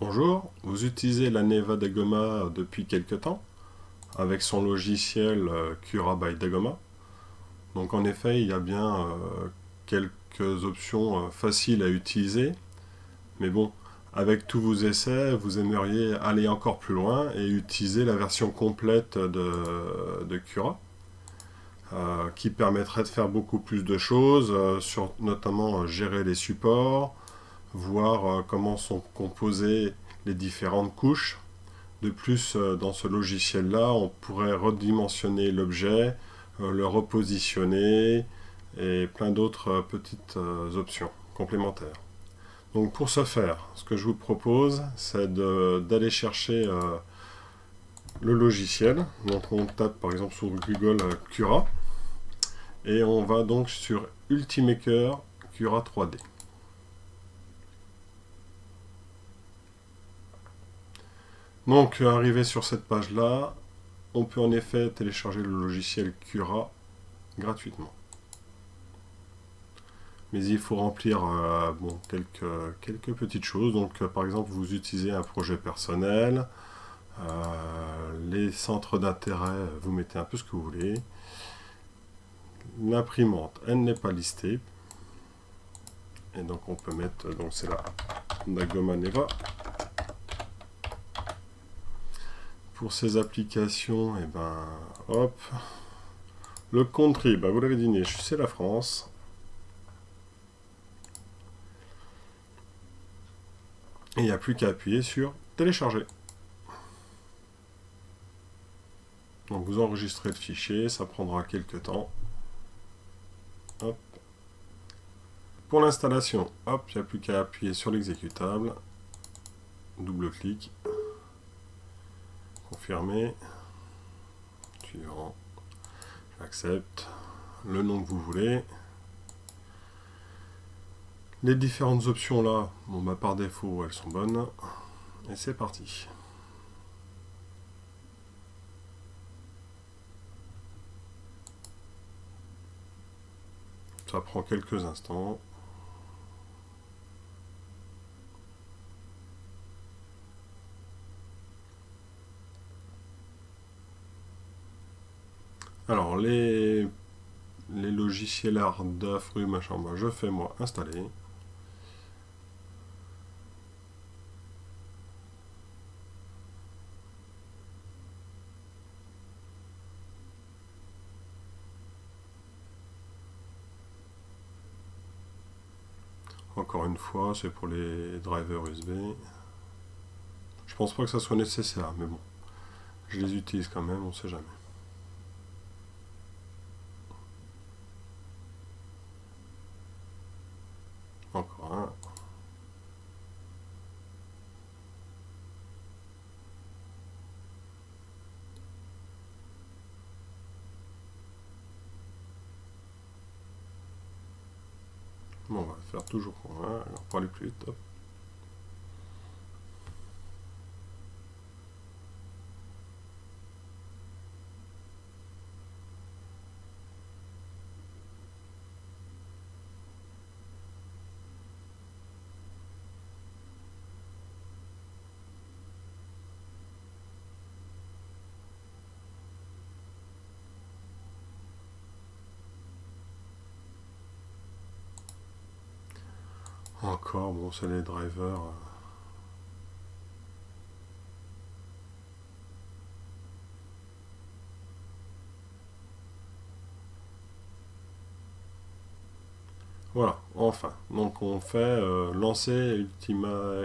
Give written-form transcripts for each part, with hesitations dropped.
Bonjour, vous utilisez la Neva Dagoma depuis quelque temps avec son logiciel Cura by Dagoma. Donc en effet, il y a bien quelques options faciles à utiliser, mais bon, avec tous vos essais, vous aimeriez aller encore plus loin et utiliser la version complète de Cura, qui permettrait de faire beaucoup plus de choses, sur notamment gérer les supports, voir comment sont composées les différentes couches. De plus, dans ce logiciel-là, on pourrait redimensionner l'objet, le repositionner et plein d'autres petites options complémentaires. Donc pour ce faire, ce que je vous propose, c'est d'aller chercher le logiciel. Donc on tape par exemple sur Google Cura et on va donc sur Ultimaker Cura 3D. Donc arrivé sur cette page-là, on peut en effet télécharger le logiciel Cura gratuitement. Mais il faut remplir quelques petites choses. Donc par exemple, vous utilisez un projet personnel, les centres d'intérêt, vous mettez un peu ce que vous voulez. L'imprimante, elle n'est pas listée. Et donc on peut mettre, donc c'est la Dagoma Neva. Pour ces applications, et ben hop. Le country, ben, vous l'avez deviné, c'est la France. Et il n'y a plus qu'à appuyer sur télécharger. Donc vous enregistrez le fichier, ça prendra quelques temps. Hop. Pour l'installation, hop, il n'y a plus qu'à appuyer sur l'exécutable. Double-clic. Confirmer. Suivant. J'accepte. Le nom que vous voulez. Les différentes options là, bon bah par défaut elles sont bonnes. Et c'est parti. Ça prend quelques instants. Alors les logiciels ARDAFRU machin, bah, je fais moi installer. Encore une fois, c'est pour les drivers USB. Je pense pas que ça soit nécessaire, mais bon. Je les utilise quand même, on sait jamais. Encore un. Bon, on va faire toujours un. Alors, pour aller plus vite, hop. Encore, bon, c'est les drivers. Voilà, enfin. Donc on fait lancer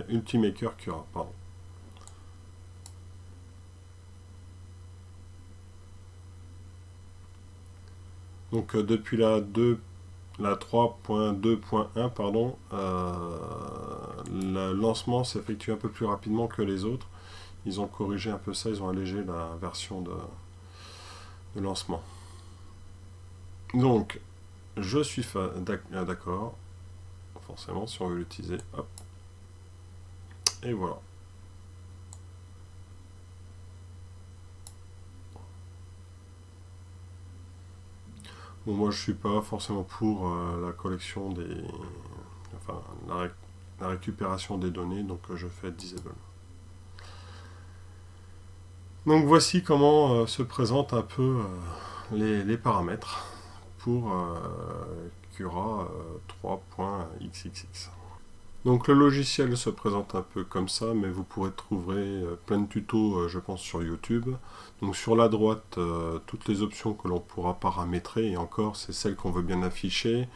Ultimaker Cura, pardon. Donc depuis la 3.2.1, pardon, le lancement s'effectue un peu plus rapidement que les autres. Ils ont corrigé un peu ça, ils ont allégé la version de lancement. Donc, je suis d'accord, forcément, si on veut l'utiliser, hop, et voilà. Bon, moi je suis pas forcément pour la collection des... Enfin, la récupération des données, donc je fais disable. Donc voici comment se présentent un peu les paramètres pour Cura 3.xxx. Donc le logiciel se présente un peu comme ça, mais vous pourrez trouver plein de tutos, je pense, sur YouTube. Donc sur la droite, toutes les options que l'on pourra paramétrer, et encore, c'est celles qu'on veut bien afficher.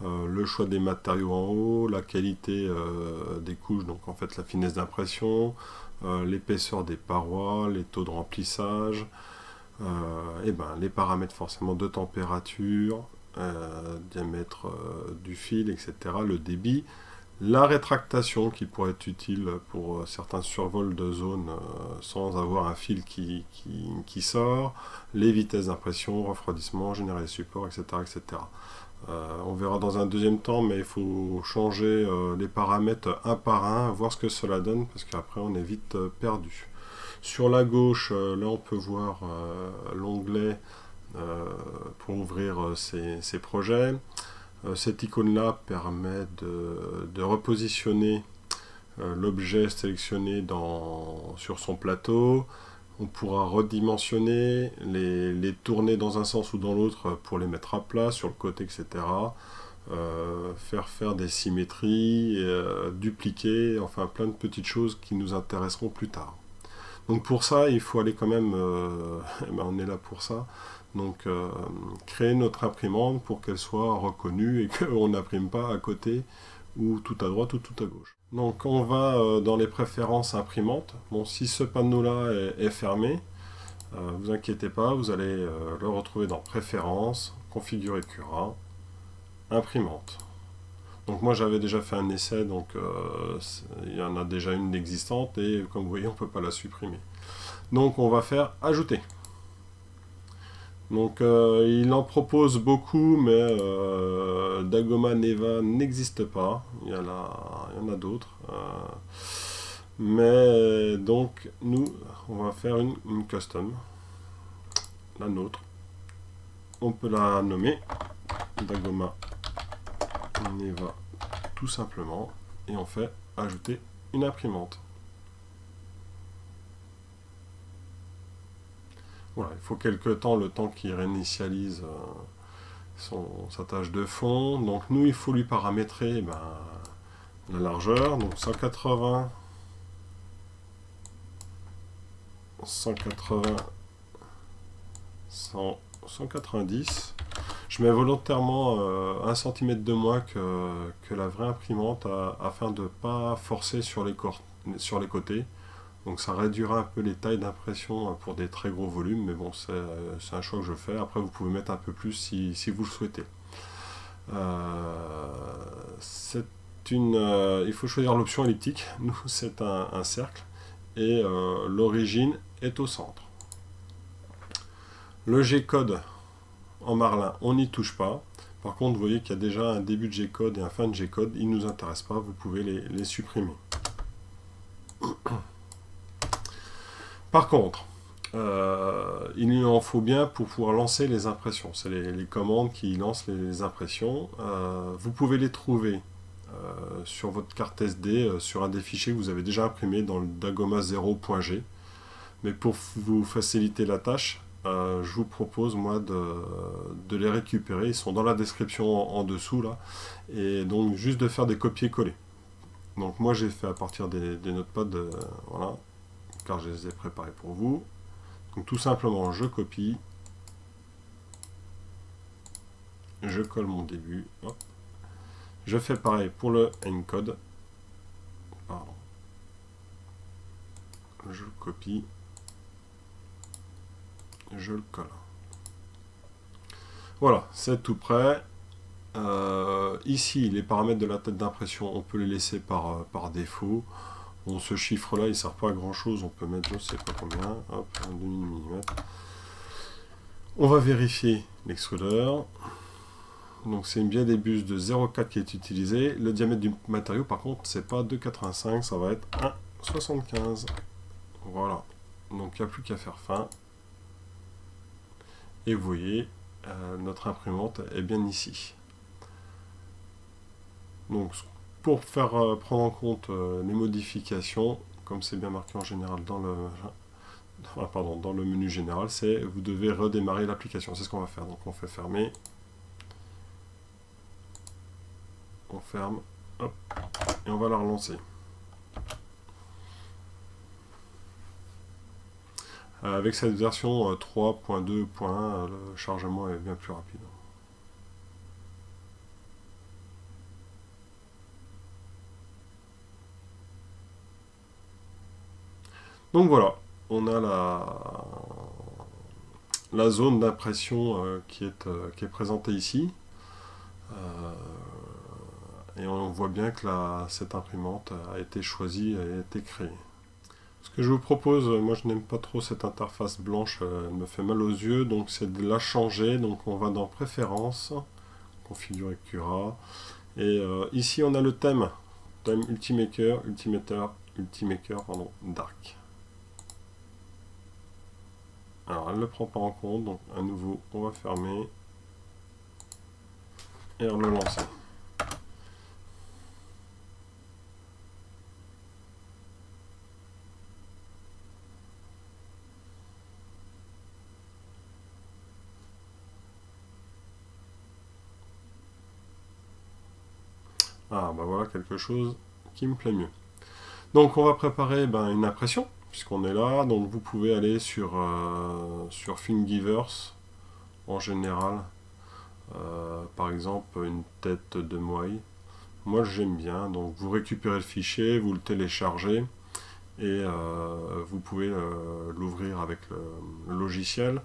Le choix des matériaux en haut, la qualité des couches, donc en fait la finesse d'impression, l'épaisseur des parois, les taux de remplissage, et ben, les paramètres forcément de température, diamètre du fil, etc., le débit. La rétractation qui pourrait être utile pour certains survols de zone sans avoir un fil qui sort, les vitesses d'impression, refroidissement, générer les supports, etc. etc. On verra dans un deuxième temps, mais il faut changer les paramètres un par un, voir ce que cela donne, parce qu'après on est vite perdu. Sur la gauche, là on peut voir l'onglet pour ouvrir ces projets. Cette icône-là permet de repositionner l'objet sélectionné sur son plateau. On pourra redimensionner, les tourner dans un sens ou dans l'autre pour les mettre à plat, sur le côté, etc. Faire des symétries, dupliquer, enfin plein de petites choses qui nous intéresseront plus tard. Donc pour ça, il faut aller quand même, on est là pour ça, donc créer notre imprimante pour qu'elle soit reconnue et qu'on n'imprime pas à côté ou tout à droite ou tout à gauche. Donc on va dans les préférences imprimantes. Bon, si ce panneau-là est fermé, vous inquiétez pas, vous allez le retrouver dans préférences, configurer Cura, imprimante. Donc moi j'avais déjà fait un essai, donc il y en a déjà une existante et comme vous voyez on ne peut pas la supprimer. Donc on va faire ajouter. Donc il en propose beaucoup, mais Dagoma Neva n'existe pas. Il y en a d'autres. Mais donc nous, on va faire une custom, la nôtre. On peut la nommer Dagoma Neva tout simplement. Et on fait ajouter une imprimante. Voilà, il faut quelques temps, le temps qu'il réinitialise sa tâche de fond. Donc nous, il faut lui paramétrer la largeur, donc 180, 180, 100, 190. Je mets volontairement 1 cm de moins que la vraie imprimante afin de ne pas forcer sur les côtés. Donc ça réduira un peu les tailles d'impression pour des très gros volumes, mais bon, c'est un choix que je fais. Après, vous pouvez mettre un peu plus si vous le souhaitez. Il faut choisir l'option elliptique. Nous, c'est un cercle. Et l'origine est au centre. Le G-code en Marlin, on n'y touche pas. Par contre, vous voyez qu'il y a déjà un début de G-code et un fin de G-code. Ils ne nous intéressent pas, vous pouvez les supprimer. Par contre, il en faut bien pour pouvoir lancer les impressions. C'est les commandes qui lancent les impressions. Vous pouvez les trouver sur votre carte SD, sur un des fichiers que vous avez déjà imprimé dans le Dagoma 0.g. Mais pour vous faciliter la tâche, je vous propose moi de les récupérer. Ils sont dans la description en dessous là. Et donc juste de faire des copier-coller. Donc moi j'ai fait à partir des notepads, voilà, car je les ai préparés pour vous. Donc tout simplement, je copie, je colle mon début, hop. Je fais pareil pour le encode, pardon. Je le copie, je le colle. Voilà, c'est tout prêt. Ici, les paramètres de la tête d'impression, on peut les laisser par défaut. Bon, ce chiffre-là, il ne sert pas à grand-chose. On peut mettre, je ne sais pas combien, hop, un demi-mm. On va vérifier l'extrudeur. Donc c'est une biais des bus de 0,4 qui est utilisé. Le diamètre du matériau, par contre, c'est pas 2,85, ça va être 1,75. Voilà. Donc il n'y a plus qu'à faire fin. Et vous voyez, notre imprimante est bien ici. Donc pour faire prendre en compte les modifications, comme c'est bien marqué en général dans le, dans le menu général, c'est vous devez redémarrer l'application. C'est ce qu'on va faire. Donc on fait fermer, on ferme, hop, et on va la relancer. Avec cette version 3.2.1, le chargement est bien plus rapide. Donc voilà, on a la zone d'impression qui est présentée ici. Et on voit bien que cette imprimante a été choisie et a été créée. Ce que je vous propose, moi je n'aime pas trop cette interface blanche, elle me fait mal aux yeux, donc c'est de la changer. Donc on va dans Préférences, configurer Cura, et ici on a le thème Ultimaker, Dark. Alors elle ne le prend pas en compte, donc à nouveau on va fermer et relancer. Ah bah voilà quelque chose qui me plaît mieux. Donc on va préparer une impression, puisqu'on est là. Donc vous pouvez aller sur Thingiverse en général. Par exemple une tête de moai. Moi j'aime bien. Donc vous récupérez le fichier, vous le téléchargez et vous pouvez l'ouvrir avec le logiciel.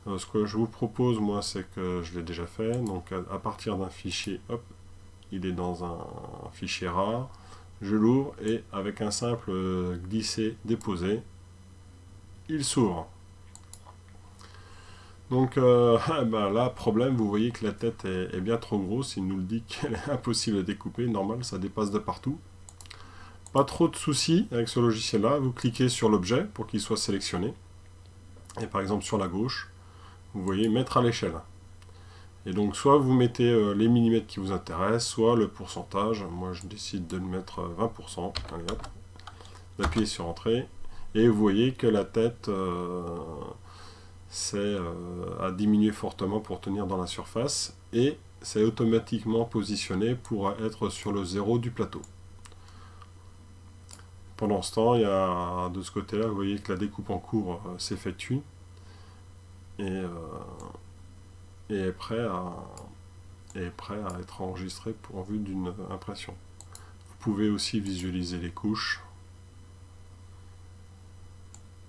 Ce que je vous propose moi c'est que je l'ai déjà fait. Donc à partir d'un fichier, hop, il est dans un fichier rare. Je l'ouvre et avec un simple glisser-déposer, il s'ouvre. Donc là, problème, vous voyez que la tête est bien trop grosse, il nous le dit qu'elle est impossible à découper, normal, ça dépasse de partout. Pas trop de soucis avec ce logiciel-là, vous cliquez sur l'objet pour qu'il soit sélectionné. Et par exemple sur la gauche, vous voyez mettre à l'échelle. Et donc soit vous mettez les millimètres qui vous intéressent, soit le pourcentage. Moi je décide de le mettre 20%. Allez hop, d'appuyer sur Entrée. Et vous voyez que la tête a diminué fortement pour tenir dans la surface. Et c'est automatiquement positionné pour être sur le zéro du plateau. Pendant ce temps, il y a de ce côté-là, vous voyez que la découpe en cours s'effectue. Et est prêt à être enregistré en vue d'une impression. Vous pouvez aussi visualiser les couches.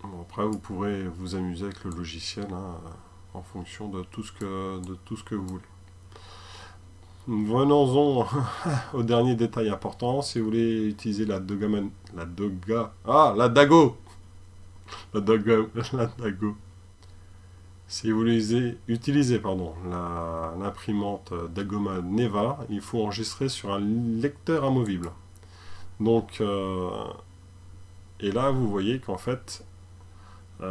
Bon, après, vous pourrez vous amuser avec le logiciel en fonction de tout ce que vous voulez. Venons-en au dernier détail important. Si vous voulez utiliser la Dago. Si vous voulez utiliser l'imprimante Dagoma Neva, il faut enregistrer sur un lecteur amovible. Donc, et là, vous voyez qu'en fait, elle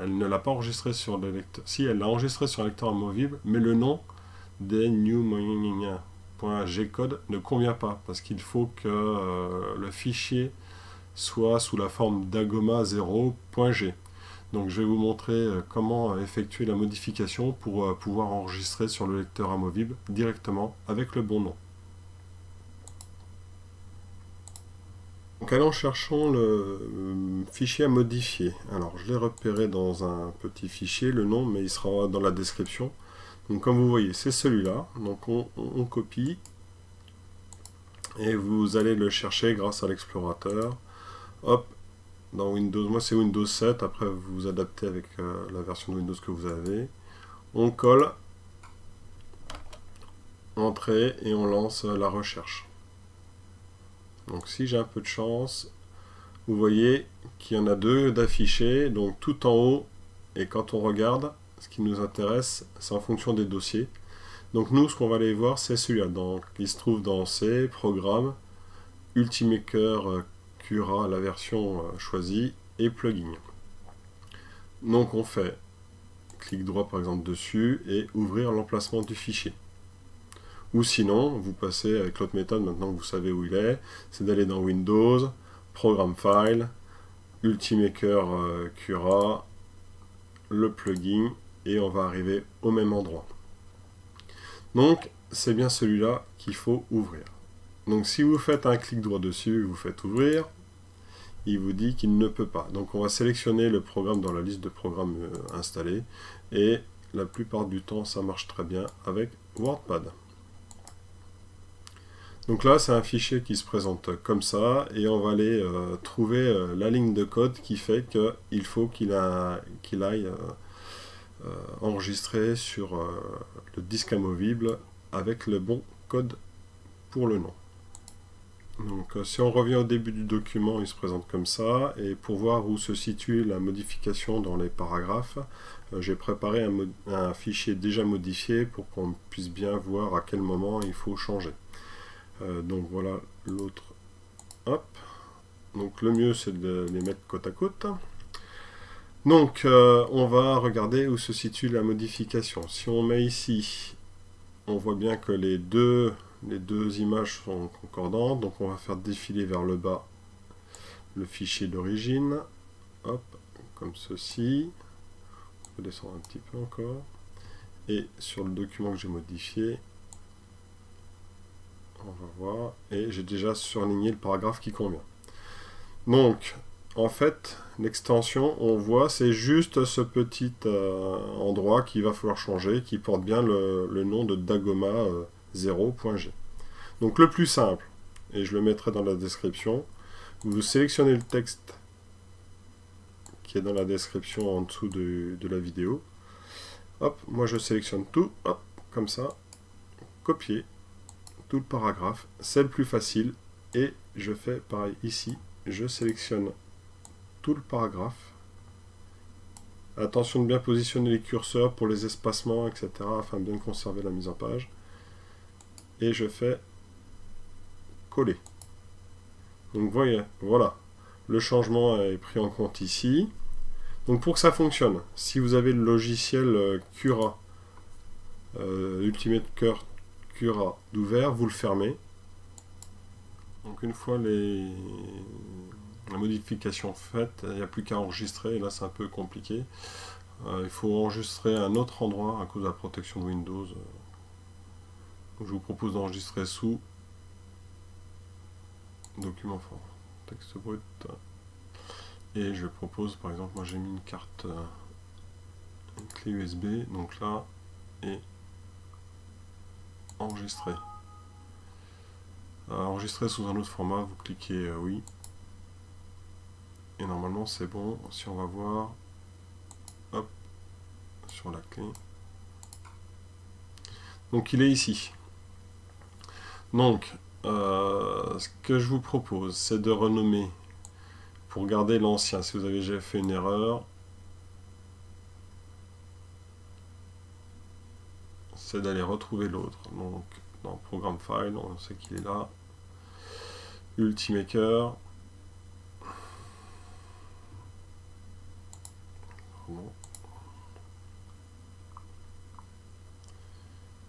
ne l'a pas enregistré sur le lecteur. Si, elle l'a enregistré sur un lecteur amovible, mais le nom des new.gcode ne convient pas, parce qu'il faut que le fichier soit sous la forme dagoma 0.g. Donc je vais vous montrer comment effectuer la modification pour pouvoir enregistrer sur le lecteur amovible directement avec le bon nom. Donc allons cherchons le fichier à modifier. Alors je l'ai repéré dans un petit fichier, le nom, mais il sera dans la description. Donc comme vous voyez, c'est celui-là. Donc on copie et vous allez le chercher grâce à l'explorateur. Hop, dans Windows, moi c'est Windows 7, après vous vous adaptez avec la version de Windows que vous avez. On colle, Entrée et on lance la recherche. Donc si j'ai un peu de chance, vous voyez qu'il y en a deux d'affichés, donc tout en haut, et quand on regarde, ce qui nous intéresse, c'est en fonction des dossiers. Donc nous, ce qu'on va aller voir, c'est celui-là. Donc il se trouve dans C, Programme, Ultimaker Cura, la version choisie, et Plugin. Donc on fait clic droit par exemple dessus et ouvrir l'emplacement du fichier. Ou sinon, vous passez avec l'autre méthode, maintenant que vous savez où il est, c'est d'aller dans Windows, Programme File, Ultimaker Cura, le plugin, et on va arriver au même endroit. Donc, c'est bien celui-là qu'il faut ouvrir. Donc, si vous faites un clic droit dessus, vous faites ouvrir, il vous dit qu'il ne peut pas. Donc, on va sélectionner le programme dans la liste de programmes installés, et la plupart du temps, ça marche très bien avec WordPad. Donc là, c'est un fichier qui se présente comme ça, et on va aller trouver la ligne de code qui fait qu'il faut qu'il aille enregistrer sur le disque amovible avec le bon code pour le nom. Donc si on revient au début du document, il se présente comme ça, et pour voir où se situe la modification dans les paragraphes, j'ai préparé un fichier déjà modifié pour qu'on puisse bien voir à quel moment il faut changer. Donc voilà l'autre. Hop. Donc le mieux c'est de les mettre côte à côte. Donc on va regarder où se situe la modification. Si on met ici, on voit bien que les deux images sont concordantes. Donc on va faire défiler vers le bas le fichier d'origine. Hop, comme ceci. On peut descendre un petit peu encore. Et sur le document que j'ai modifié, on va voir, et j'ai déjà surligné le paragraphe qui convient. Donc, en fait, l'extension, on voit, c'est juste ce petit endroit qu'il va falloir changer, qui porte bien le nom de Dagoma 0.g. Donc, le plus simple, et je le mettrai dans la description, vous sélectionnez le texte qui est dans la description en dessous de la vidéo. Hop, moi je sélectionne tout, hop, comme ça, copier tout le paragraphe, c'est le plus facile, et je fais pareil ici, je sélectionne tout le paragraphe. Attention de bien positionner les curseurs pour les espacements, etc., afin de bien conserver la mise en page, et je fais coller. Donc voyez, voilà, le changement est pris en compte ici. Donc pour que ça fonctionne, si vous avez le logiciel Cura, Ultimaker Cura d'ouvert, vous le fermez. Donc une fois la modification faite, il n'y a plus qu'à enregistrer, et là c'est un peu compliqué. Il faut enregistrer à un autre endroit à cause de la protection de Windows. Je vous propose d'enregistrer sous document fort, texte brut. Et je propose, par exemple, moi j'ai mis une carte, une clé USB, donc là, et enregistrer. Enregistrer sous un autre format, vous cliquez oui. Et normalement c'est bon. Si on va voir, hop, sur la clé. Donc il est ici. Donc, ce que je vous propose, c'est de renommer, pour garder l'ancien, si vous avez déjà fait une erreur, c'est d'aller retrouver l'autre. Donc, dans Programme File, on sait qu'il est là. Ultimaker.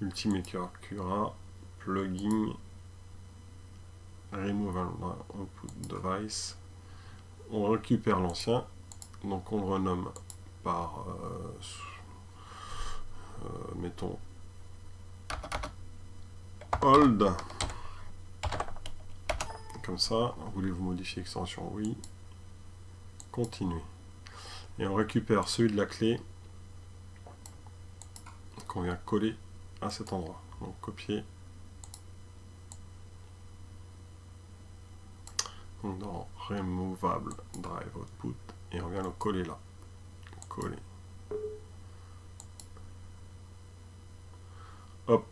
Ultimaker Cura, plugin, remove output device. On récupère l'ancien, donc on le renomme par, mettons, hold. Comme ça, voulez-vous modifier l'extension? Oui. Continuer. Et on récupère celui de la clé qu'on vient coller à cet endroit. Donc copier. Donc dans Removable Drive Output, et on vient le coller là. Coller. Hop.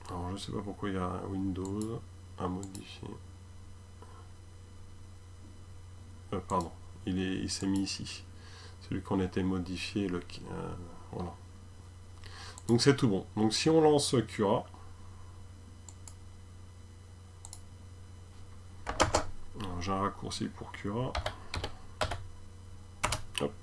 Alors je ne sais pas pourquoi il y a un Windows à modifier. Pardon, il s'est mis ici. Celui qu'on était modifié, voilà. Donc c'est tout bon. Donc si on lance Cura, j'ai un raccourci pour Cura. Hop.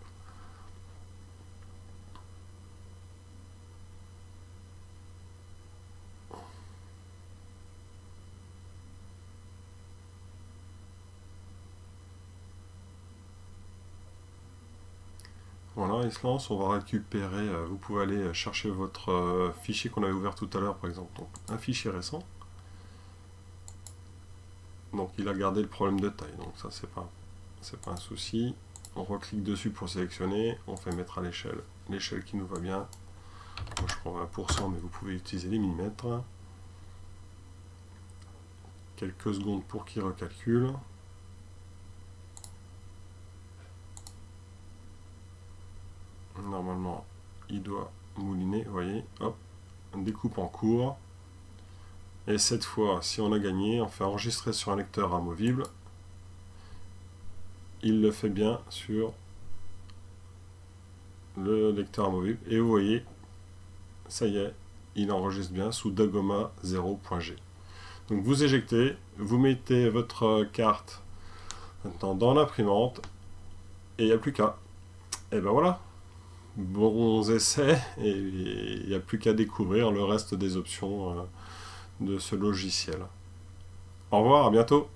Voilà, il se lance, on va récupérer, vous pouvez aller chercher votre fichier qu'on avait ouvert tout à l'heure par exemple, donc un fichier récent. Donc il a gardé le problème de taille, donc ça c'est pas un souci. On reclique dessus pour sélectionner, on fait mettre à l'échelle qui nous va bien. Moi je prends 20%, mais vous pouvez utiliser les millimètres. Quelques secondes pour qu'il recalcule. Normalement, il doit mouliner, vous voyez, hop, découpe en cours. Et cette fois, si on a gagné, on fait enregistrer sur un lecteur amovible. Il le fait bien sur le lecteur amovible. Et vous voyez, ça y est, il enregistre bien sous Dagoma 0.g. Donc vous éjectez, vous mettez votre carte maintenant dans l'imprimante, et il n'y a plus qu'à. Et ben voilà, bons essais, et il n'y a plus qu'à découvrir le reste des options de ce logiciel. Au revoir, à bientôt.